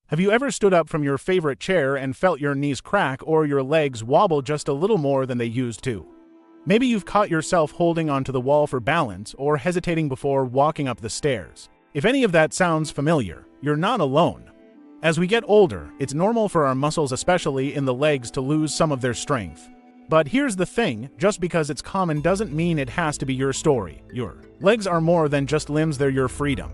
Have you ever stood up from your favorite chair and felt your knees crack or your legs wobble just a little more than they used to? Maybe you've caught yourself holding onto the wall for balance or hesitating before walking up the stairs. If any of that sounds familiar, you're not alone. As we get older, it's normal for our muscles, especially in the legs, to lose some of their strength. But here's the thing, just because it's common doesn't mean it has to be your story. Your legs are more than just limbs, they're your freedom.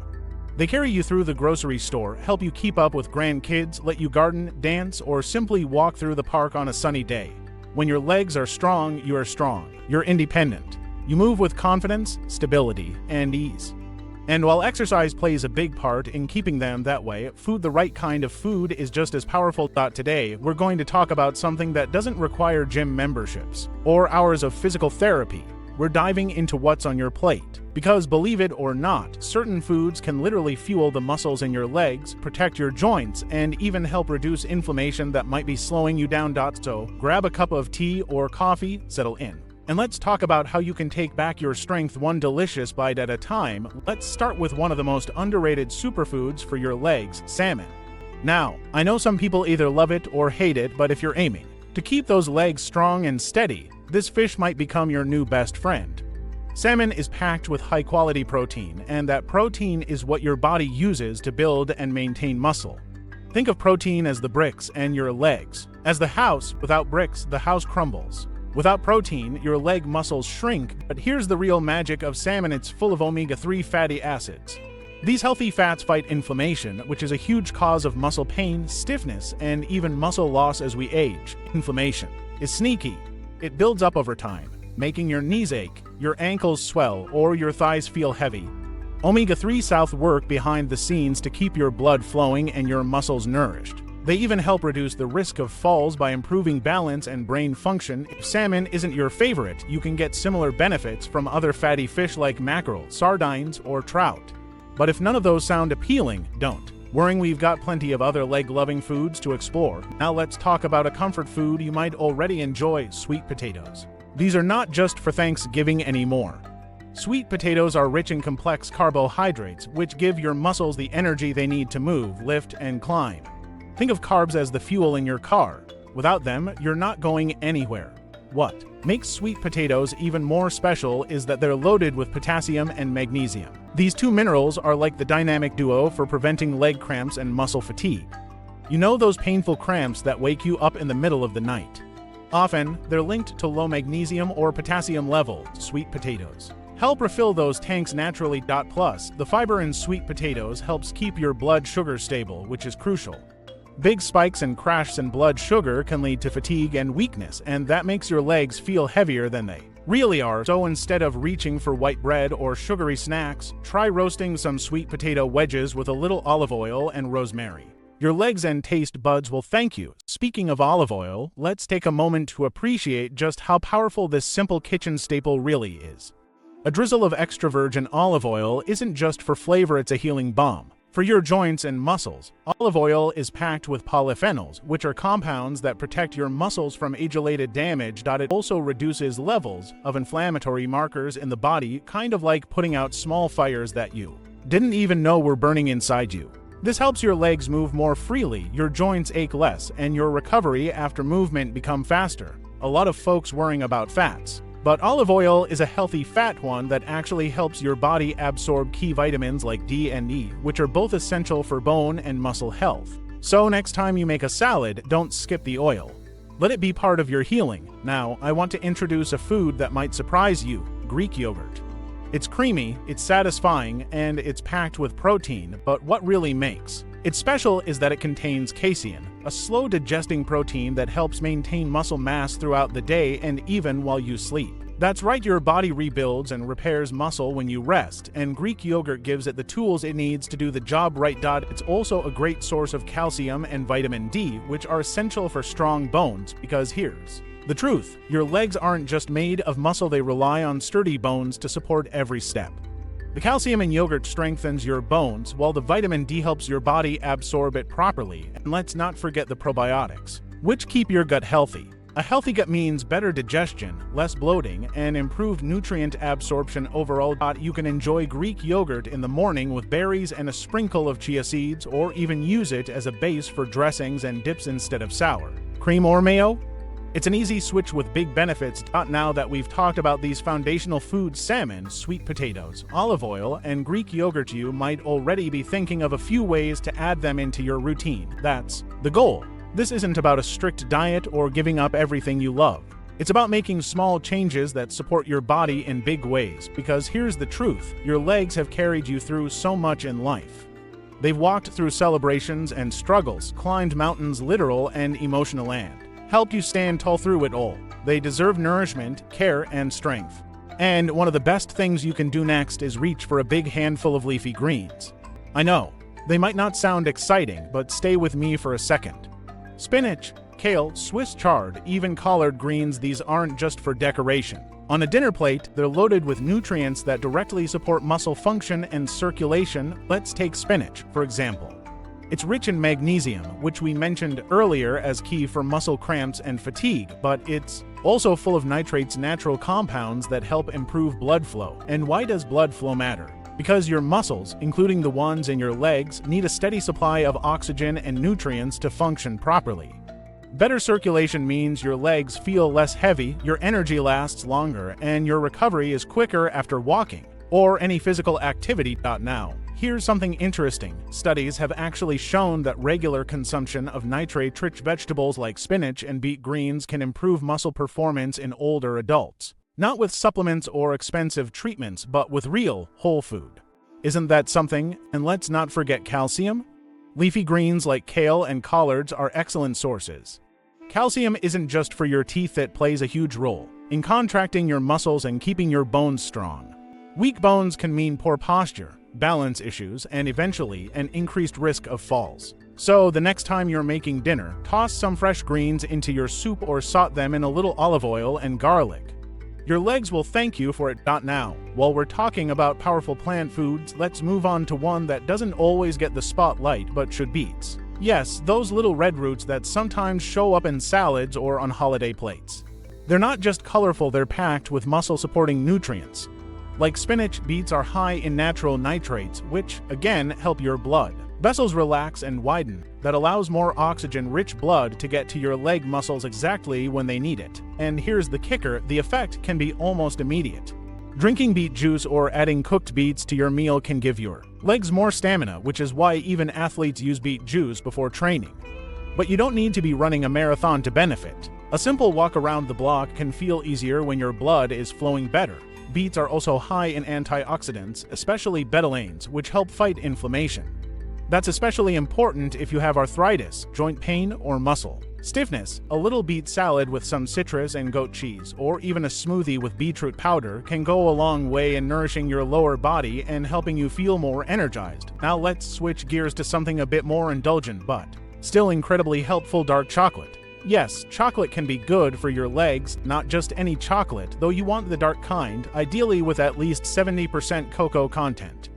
They carry you through the grocery store, help you keep up with grandkids, let you garden, dance, or simply walk through the park on a sunny day. When your legs are strong, you are strong. You're independent. You move with confidence, stability, and ease. And while exercise plays a big part in keeping them that way, the right kind of food is just as powerful. Today, we're going to talk about something that doesn't require gym memberships or hours of physical therapy. We're diving into what's on your plate. Because believe it or not, certain foods can literally fuel the muscles in your legs, protect your joints, and even help reduce inflammation that might be slowing you down. So grab a cup of tea or coffee, settle in, and let's talk about how you can take back your strength one delicious bite at a time. Let's start with one of the most underrated superfoods for your legs, salmon. Now, I know some people either love it or hate it, but if you're aiming to keep those legs strong and steady, this fish might become your new best friend. Salmon is packed with high-quality protein, and that protein is what your body uses to build and maintain muscle. Think of protein as the bricks and your legs. As the house, without bricks, the house crumbles. Without protein, your leg muscles shrink, but here's the real magic of salmon: it's full of omega-3 fatty acids. These healthy fats fight inflammation, which is a huge cause of muscle pain, stiffness, and even muscle loss as we age. Inflammation is sneaky. It builds up over time, making your knees ache, your ankles swell, or your thighs feel heavy. Omega-3 work behind the scenes to keep your blood flowing and your muscles nourished. They even help reduce the risk of falls by improving balance and brain function. If salmon isn't your favorite, you can get similar benefits from other fatty fish like mackerel, sardines, or trout. But if none of those sound appealing, don't worry, we've got plenty of other leg-loving foods to explore. Now let's talk about a comfort food you might already enjoy: sweet potatoes. These are not just for Thanksgiving anymore. Sweet potatoes are rich in complex carbohydrates, which give your muscles the energy they need to move, lift, and climb. Think of carbs as the fuel in your car. Without them, you're not going anywhere. What makes sweet potatoes even more special is that they're loaded with potassium and magnesium. These two minerals are like the dynamic duo for preventing leg cramps and muscle fatigue. You know those painful cramps that wake you up in the middle of the night? Often, they're linked to low magnesium or potassium levels. Sweet potatoes help refill those tanks naturally. Plus, the fiber in sweet potatoes helps keep your blood sugar stable, which is crucial. Big spikes and crashes in blood sugar can lead to fatigue and weakness, and that makes your legs feel heavier than they really are. So instead of reaching for white bread or sugary snacks, try roasting some sweet potato wedges with a little olive oil and rosemary. Your legs and taste buds will thank you. Speaking of olive oil, let's take a moment to appreciate just how powerful this simple kitchen staple really is. A drizzle of extra virgin olive oil isn't just for flavor, it's a healing balm for your joints and muscles. Olive oil is packed with polyphenols, which are compounds that protect your muscles from age-related damage. It also reduces levels of inflammatory markers in the body, kind of like putting out small fires that you didn't even know were burning inside you. This helps your legs move more freely, your joints ache less, and your recovery after movement become faster. A lot of folks worrying about fats, but olive oil is a healthy fat one that actually helps your body absorb key vitamins like D and E, which are both essential for bone and muscle health. So next time you make a salad, don't skip the oil. Let it be part of your healing. Now, I want to introduce a food that might surprise you: Greek yogurt. It's creamy, it's satisfying, and it's packed with protein, but what really makes it special is that it contains casein, a slow-digesting protein that helps maintain muscle mass throughout the day and even while you sleep. That's right, your body rebuilds and repairs muscle when you rest, and Greek yogurt gives it the tools it needs to do the job right. It's also a great source of calcium and vitamin D, which are essential for strong bones, because here's the truth: your legs aren't just made of muscle, they rely on sturdy bones to support every step. The calcium in yogurt strengthens your bones, while the vitamin D helps your body absorb it properly. And let's not forget the probiotics, which keep your gut healthy. A healthy gut means better digestion, less bloating, and improved nutrient absorption overall. You can enjoy Greek yogurt in the morning with berries and a sprinkle of chia seeds, or even use it as a base for dressings and dips instead of sour cream or mayo. It's an easy switch with big benefits. Now that we've talked about these foundational foods, salmon, sweet potatoes, olive oil, and Greek yogurt, you might already be thinking of a few ways to add them into your routine. That's the goal. This isn't about a strict diet or giving up everything you love. It's about making small changes that support your body in big ways, because here's the truth: your legs have carried you through so much in life. They've walked through celebrations and struggles, climbed mountains literal and emotional, and helped you stand tall through it all. They deserve nourishment, care, and strength. And one of the best things you can do next is reach for a big handful of leafy greens. I know, they might not sound exciting, but stay with me for a second. Spinach, kale, Swiss chard, even collard greens, these aren't just for decoration. On a dinner plate, they're loaded with nutrients that directly support muscle function and circulation. Let's take spinach, for example. It's rich in magnesium, which we mentioned earlier as key for muscle cramps and fatigue, but it's also full of nitrates, natural compounds that help improve blood flow. And why does blood flow matter? Because your muscles, including the ones in your legs, need a steady supply of oxygen and nutrients to function properly. Better circulation means your legs feel less heavy, your energy lasts longer, and your recovery is quicker after walking or any physical activity. Now, here's something interesting. Studies have actually shown that regular consumption of nitrate-rich vegetables like spinach and beet greens can improve muscle performance in older adults. Not with supplements or expensive treatments, but with real, whole food. Isn't that something? And let's not forget calcium. Leafy greens like kale and collards are excellent sources. Calcium isn't just for your teeth, it plays a huge role in contracting your muscles and keeping your bones strong. Weak bones can mean poor posture, balance issues, and eventually an increased risk of falls. So the next time you're making dinner, toss some fresh greens into your soup or saute them in a little olive oil and garlic. Your legs will thank you for it. Now, while we're talking about powerful plant foods, let's move on to one that doesn't always get the spotlight but should. Beets. Yes, those little red roots that sometimes show up in salads or on holiday plates. They're not just colorful, they're packed with muscle-supporting nutrients. Like spinach, beets are high in natural nitrates, which, again, help your blood vessels relax and widen. That allows more oxygen-rich blood to get to your leg muscles exactly when they need it. And here's the kicker, the effect can be almost immediate. Drinking beet juice or adding cooked beets to your meal can give your legs more stamina, which is why even athletes use beet juice before training. But you don't need to be running a marathon to benefit. A simple walk around the block can feel easier when your blood is flowing better. Beets are also high in antioxidants, especially betalains, which help fight inflammation. That's especially important if you have arthritis, joint pain, or muscle stiffness. A little beet salad with some citrus and goat cheese, or even a smoothie with beetroot powder, can go a long way in nourishing your lower body and helping you feel more energized. Now let's switch gears to something a bit more indulgent but still incredibly helpful: dark chocolate. Yes, chocolate can be good for your legs, not just any chocolate, though you want the dark kind, ideally with at least 70% cocoa content.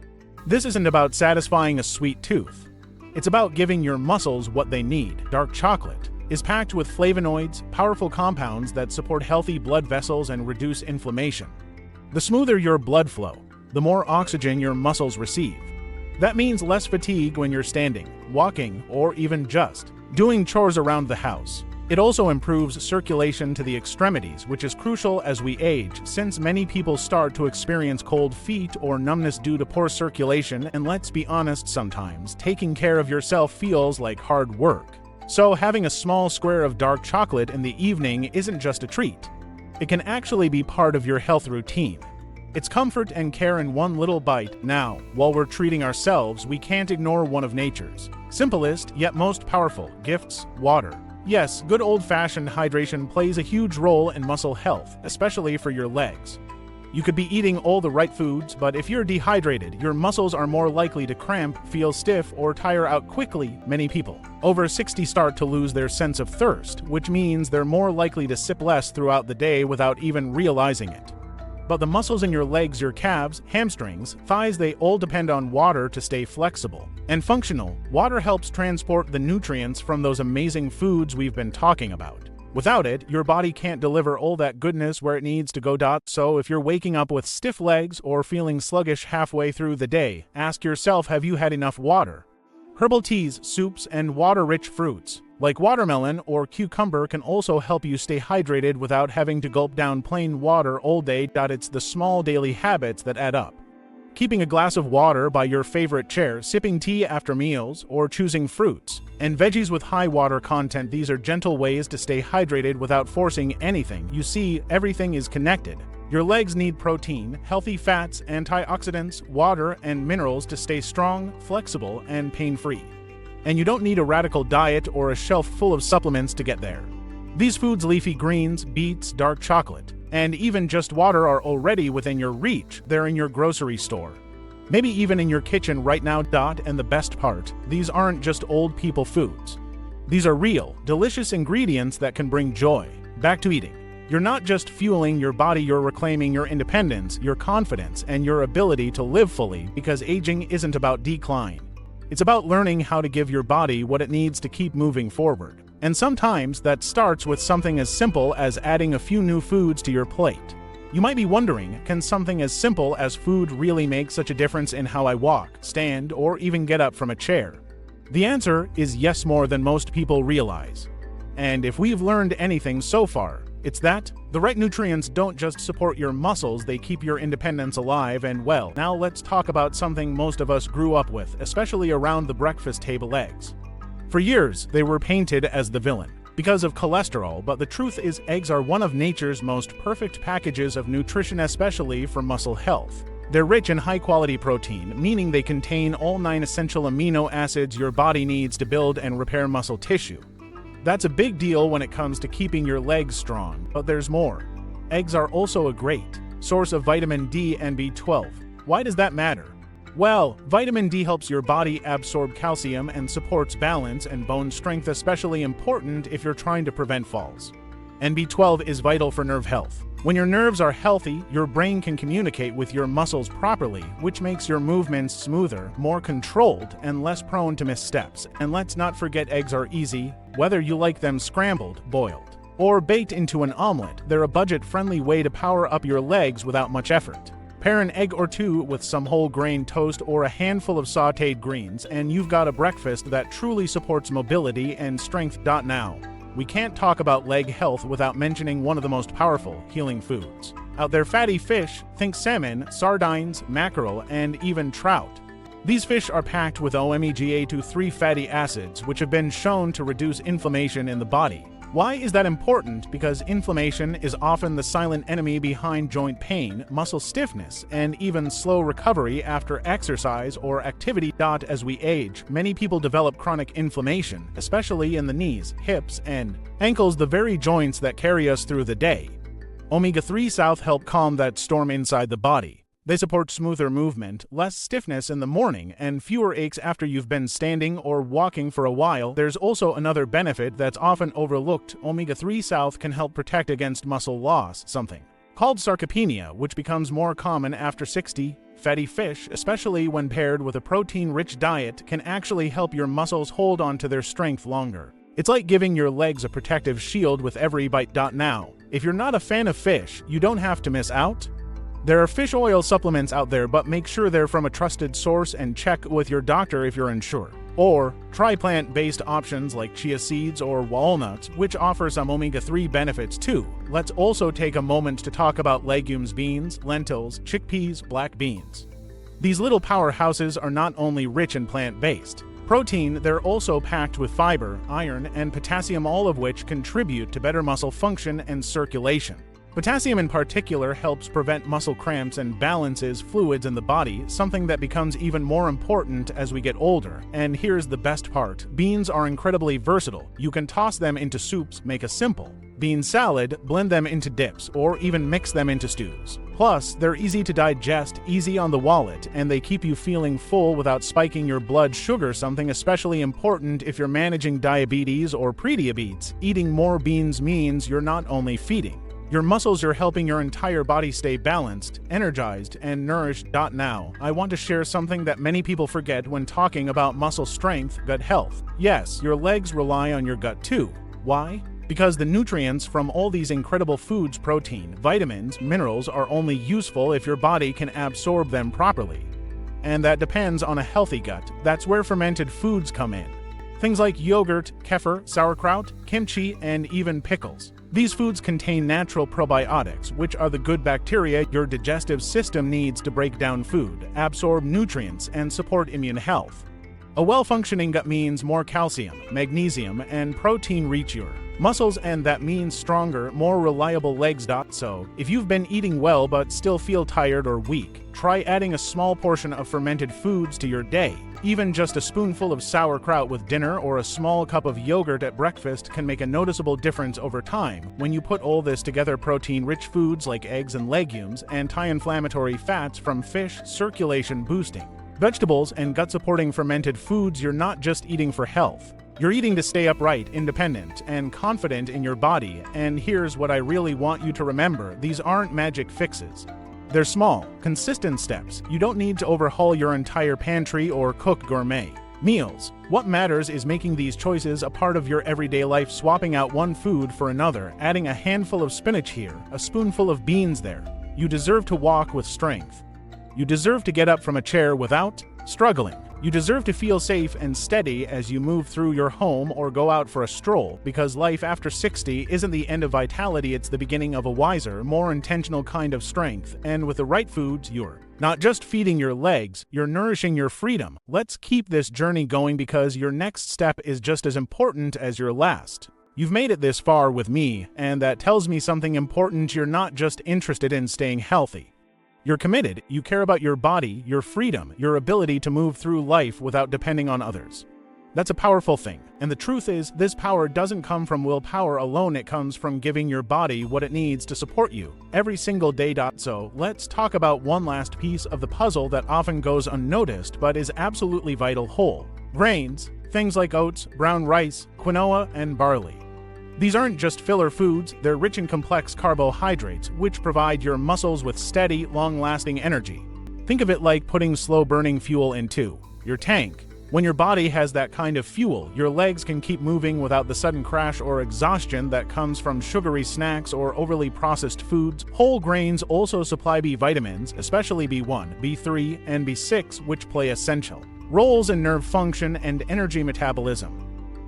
This isn't about satisfying a sweet tooth. It's about giving your muscles what they need. Dark chocolate is packed with flavonoids, powerful compounds that support healthy blood vessels and reduce inflammation. The smoother your blood flow, the more oxygen your muscles receive. That means less fatigue when you're standing, walking, or even just doing chores around the house. It also improves circulation to the extremities, which is crucial as we age, since many people start to experience cold feet or numbness due to poor circulation, and let's be honest, sometimes taking care of yourself feels like hard work. So having a small square of dark chocolate in the evening isn't just a treat. It can actually be part of your health routine. It's comfort and care in one little bite. Now, while we're treating ourselves, we can't ignore one of nature's simplest yet most powerful gifts: water. Yes, good old-fashioned hydration plays a huge role in muscle health, especially for your legs. You could be eating all the right foods, but if you're dehydrated, your muscles are more likely to cramp, feel stiff, or tire out quickly. Many people over 60 start to lose their sense of thirst, which means they're more likely to sip less throughout the day without even realizing it. But the muscles in your legs, your calves, hamstrings, thighs, they all depend on water to stay flexible and functional. Water helps transport the nutrients from those amazing foods we've been talking about. Without it, your body can't deliver all that goodness where it needs to go. So if you're waking up with stiff legs or feeling sluggish halfway through the day, ask yourself, have you had enough water? Herbal teas, soups, and water-rich fruits, like watermelon or cucumber, can also help you stay hydrated without having to gulp down plain water all day. It's the small daily habits that add up. Keeping a glass of water by your favorite chair, sipping tea after meals, or choosing fruits and veggies with high water content, these are gentle ways to stay hydrated without forcing anything. You see, everything is connected. Your legs need protein, healthy fats, antioxidants, water, and minerals to stay strong, flexible, and pain-free. And you don't need a radical diet or a shelf full of supplements to get there. These foods, leafy greens, beets, dark chocolate, and even just water, are already within your reach. They're in your grocery store, maybe even in your kitchen right now. And the best part, these aren't just old people foods. These are real, delicious ingredients that can bring joy back to eating. You're not just fueling your body, you're reclaiming your independence, your confidence, and your ability to live fully, because aging isn't about decline. It's about learning how to give your body what it needs to keep moving forward. And sometimes that starts with something as simple as adding a few new foods to your plate. You might be wondering, can something as simple as food really make such a difference in how I walk, stand, or even get up from a chair? The answer is yes, more than most people realize. And if we've learned anything so far, it's that the right nutrients don't just support your muscles, they keep your independence alive and well. Now let's talk about something most of us grew up with, especially around the breakfast table: eggs. For years, they were painted as the villain because of cholesterol, but the truth is eggs are one of nature's most perfect packages of nutrition, especially for muscle health. They're rich in high-quality protein, meaning they contain all 9 essential amino acids your body needs to build and repair muscle tissue. That's a big deal when it comes to keeping your legs strong, but there's more. Eggs are also a great source of vitamin D and B12. Why does that matter? Well, vitamin D helps your body absorb calcium and supports balance and bone strength, especially important if you're trying to prevent falls. And B12 is vital for nerve health. When your nerves are healthy, your brain can communicate with your muscles properly, which makes your movements smoother, more controlled, and less prone to missteps. And let's not forget, eggs are easy. Whether you like them scrambled, boiled, or baked into an omelet, they're a budget-friendly way to power up your legs without much effort. Pair an egg or two with some whole grain toast or a handful of sautéed greens, and you've got a breakfast that truly supports mobility and strength. Now, we can't talk about leg health without mentioning one of the most powerful healing foods out there: fatty fish. Think salmon, sardines, mackerel, and even trout. These fish are packed with omega-3 fatty acids, which have been shown to reduce inflammation in the body. Why is that important? Because inflammation is often the silent enemy behind joint pain, muscle stiffness, and even slow recovery after exercise or activity. As we age, many people develop chronic inflammation, especially in the knees, hips, and ankles, the very joints that carry us through the day. Omega-3 South help calm that storm inside the body. They support smoother movement, less stiffness in the morning, and fewer aches after you've been standing or walking for a while. There's also another benefit that's often overlooked. Omega-3 South can help protect against muscle loss, something called sarcopenia, which becomes more common after 60. Fatty fish, especially when paired with a protein-rich diet, can actually help your muscles hold on to their strength longer. It's like giving your legs a protective shield with every bite. Now, if you're not a fan of fish, you don't have to miss out. There are fish oil supplements out there, but make sure they're from a trusted source and check with your doctor if you're unsure. Or try plant-based options like chia seeds or walnuts, which offer some omega-3 benefits too. Let's also take a moment to talk about legumes: beans, lentils, chickpeas, black beans. These little powerhouses are not only rich in plant-based protein, they're also packed with fiber, iron, and potassium, all of which contribute to better muscle function and circulation. Potassium in particular helps prevent muscle cramps and balances fluids in the body, something that becomes even more important as we get older. And here's the best part: beans are incredibly versatile. You can toss them into soups, make a simple bean salad, blend them into dips, or even mix them into stews. Plus, they're easy to digest, easy on the wallet, and they keep you feeling full without spiking your blood sugar, something especially important if you're managing diabetes or prediabetes. Eating more beans means you're not only feeding your muscles, you're helping your entire body stay balanced, energized, and nourished. Now, I want to share something that many people forget when talking about muscle strength: gut health. Yes, your legs rely on your gut too. Why? Because the nutrients from all these incredible foods, protein, vitamins, minerals, are only useful if your body can absorb them properly. And that depends on a healthy gut. That's where fermented foods come in. Things like yogurt, kefir, sauerkraut, kimchi, and even pickles. These foods contain natural probiotics, which are the good bacteria your digestive system needs to break down food, absorb nutrients, and support immune health. A well-functioning gut means more calcium, magnesium, and protein reach your muscles, and that means stronger, more reliable legs. So, if you've been eating well but still feel tired or weak, try adding a small portion of fermented foods to your day. Even just a spoonful of sauerkraut with dinner or a small cup of yogurt at breakfast can make a noticeable difference over time. When you put all this together, protein-rich foods like eggs and legumes, anti-inflammatory fats from fish, circulation boosting vegetables, and gut-supporting fermented foods, you're not just eating for health. You're eating to stay upright, independent, and confident in your body. And here's what I really want you to remember: these aren't magic fixes. They're small, consistent steps. You don't need to overhaul your entire pantry or cook gourmet meals. What matters is making these choices a part of your everyday life, swapping out one food for another, adding a handful of spinach here, a spoonful of beans there. You deserve to walk with strength. You deserve to get up from a chair without struggling. You deserve to feel safe and steady as you move through your home or go out for a stroll, because life after 60 isn't the end of vitality, it's the beginning of a wiser, more intentional kind of strength. And with the right foods, you're not just feeding your legs, you're nourishing your freedom. Let's keep this journey going, because your next step is just as important as your last. You've made it this far with me, and that tells me something important. You're not just interested in staying healthy. You're committed. You care about your body, your freedom, your ability to move through life without depending on others. That's a powerful thing. And the truth is, this power doesn't come from willpower alone. It comes from giving your body what it needs to support you every single day. So let's talk about one last piece of the puzzle that often goes unnoticed but is absolutely vital: whole grains. Things like oats, brown rice, quinoa, and barley. These aren't just filler foods, they're rich in complex carbohydrates, which provide your muscles with steady, long-lasting energy. Think of it like putting slow-burning fuel into your tank. When your body has that kind of fuel, your legs can keep moving without the sudden crash or exhaustion that comes from sugary snacks or overly processed foods. Whole grains also supply B vitamins, especially B1, B3, and B6, which play essential roles in nerve function and energy metabolism.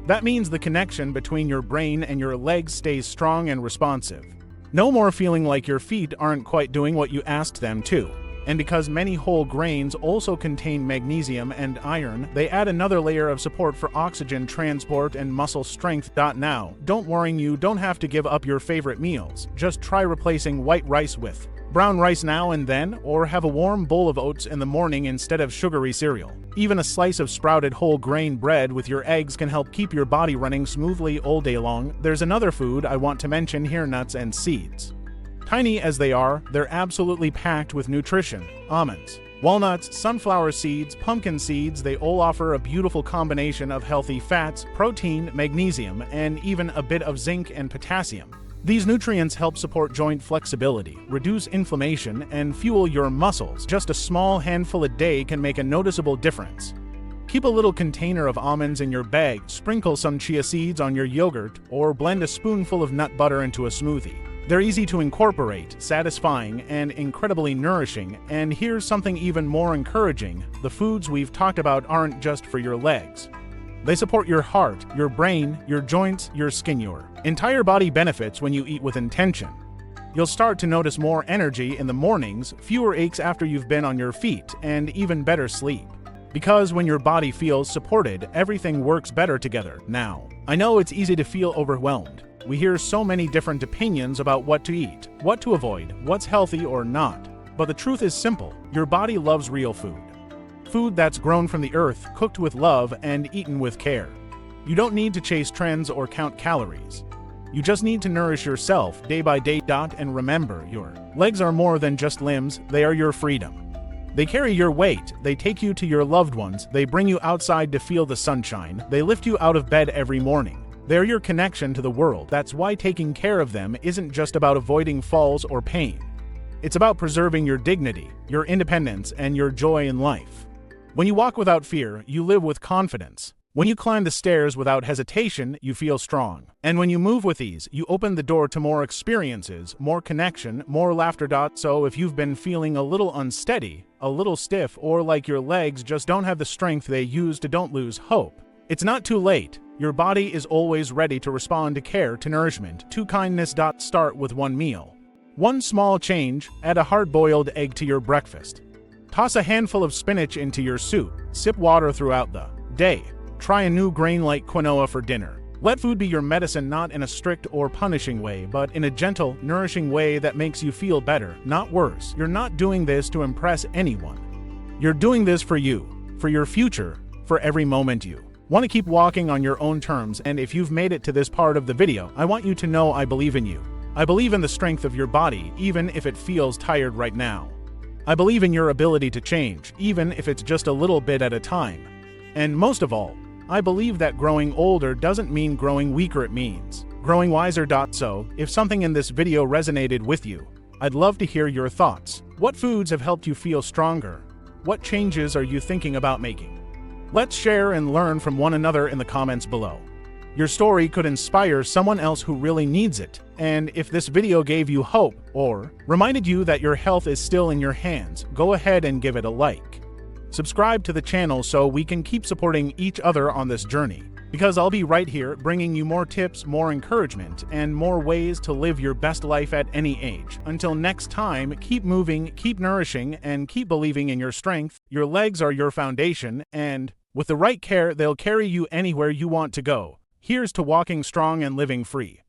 That means the connection between your brain and your legs stays strong and responsive. No more feeling like your feet aren't quite doing what you asked them to. And because many whole grains also contain magnesium and iron, they add another layer of support for oxygen transport and muscle strength. Now, don't worry, you don't have to give up your favorite meals. Just try replacing white rice with brown rice now and then, or have a warm bowl of oats in the morning instead of sugary cereal. Even a slice of sprouted whole grain bread with your eggs can help keep your body running smoothly all day long. There's another food I want to mention here: nuts and seeds. Tiny as they are, they're absolutely packed with nutrition. Almonds, walnuts, sunflower seeds, pumpkin seeds, they all offer a beautiful combination of healthy fats, protein, magnesium, and even a bit of zinc and potassium. These nutrients help support joint flexibility, reduce inflammation, and fuel your muscles. Just a small handful a day can make a noticeable difference. Keep a little container of almonds in your bag, sprinkle some chia seeds on your yogurt, or blend a spoonful of nut butter into a smoothie. They're easy to incorporate, satisfying, and incredibly nourishing. And here's something even more encouraging: the foods we've talked about aren't just for your legs. They support your heart, your brain, your joints, your skin. Your entire body benefits when you eat with intention. You'll start to notice more energy in the mornings, fewer aches after you've been on your feet, and even better sleep. Because when your body feels supported, everything works better together. Now, I know it's easy to feel overwhelmed. We hear so many different opinions about what to eat, what to avoid, what's healthy or not. But the truth is simple: your body loves real food. Food that's grown from the earth, cooked with love, and eaten with care. You don't need to chase trends or count calories. You just need to nourish yourself day by day. And remember, your legs are more than just limbs, they are your freedom. They carry your weight, they take you to your loved ones, they bring you outside to feel the sunshine, they lift you out of bed every morning. They're your connection to the world. That's why taking care of them isn't just about avoiding falls or pain. It's about preserving your dignity, your independence, and your joy in life. When you walk without fear, you live with confidence. When you climb the stairs without hesitation, you feel strong. And when you move with ease, you open the door to more experiences, more connection, more laughter. So if you've been feeling a little unsteady, a little stiff, or like your legs just don't have the strength they used to, don't lose hope. It's not too late. Your body is always ready to respond to care, to nourishment, to kindness. Start with one meal. One small change: add a hard-boiled egg to your breakfast. Toss a handful of spinach into your soup. Sip water throughout the day. Try a new grain like quinoa for dinner. Let food be your medicine, not in a strict or punishing way, but in a gentle, nourishing way that makes you feel better, not worse. You're not doing this to impress anyone. You're doing this for you, for your future, for every moment you want to keep walking on your own terms. And if you've made it to this part of the video, I want you to know I believe in you. I believe in the strength of your body, even if it feels tired right now. I believe in your ability to change, even if it's just a little bit at a time. And most of all, I believe that growing older doesn't mean growing weaker, it means growing wiser. So, if something in this video resonated with you, I'd love to hear your thoughts. What foods have helped you feel stronger? What changes are you thinking about making? Let's share and learn from one another in the comments below. Your story could inspire someone else who really needs it. And if this video gave you hope or reminded you that your health is still in your hands, go ahead and give it a like. Subscribe to the channel so we can keep supporting each other on this journey, because I'll be right here bringing you more tips, more encouragement, and more ways to live your best life at any age. Until next time, keep moving, keep nourishing, and keep believing in your strength. Your legs are your foundation, and with the right care, they'll carry you anywhere you want to go. Here's to walking strong and living free.